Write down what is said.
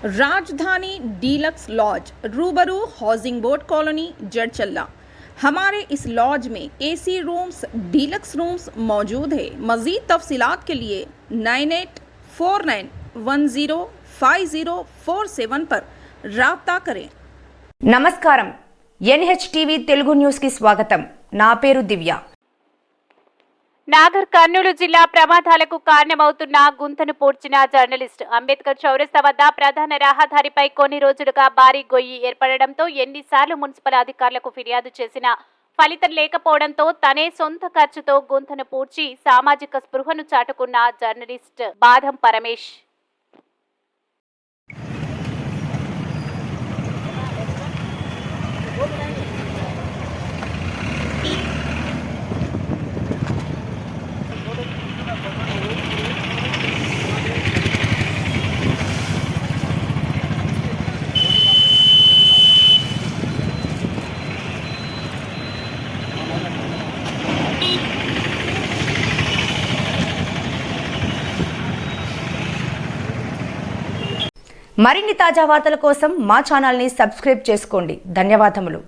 राजधानी deluxe laws रूबरू housing board colony Jadcherla. हमारे इस लॉज में एसी रूम्स डीलक्स रूम्स मौजूद है। मज़ीद तफसीलात के लिए 9849105047 पर राब्ता करें। నమస్కారం NHTV తెలుగు న్యూస్ కి స్వాగతం। నా పేరు దివ్య। నాగర్ కర్నూలు జిల్లా ప్రమాదాలకు కారణమవుతున్న గుంతను పూడ్చిన జర్నలిస్ట్ అంబేద్కర్ చౌరస్తా వద్ద ప్రధాన రహదారిపై కొన్ని రోజులుగా భారీ గొయ్యి ఏర్పడడంతో ఎన్నిసార్లు మున్సిపల్ అధికారులకు ఫిర్యాదు చేసినా ఫలితం లేకపోవడంతో తనే సొంత ఖర్చుతో గుంతను పూడ్చి సామాజిక స్పృహను చాటుకున్న జర్నలిస్ట్ బాదం పరమేష్। మరిన్ని తాజా వార్తల కోసం మా ఛానల్ ని సబ్స్క్రైబ్ చేసుకోండి। ధన్యవాదములు।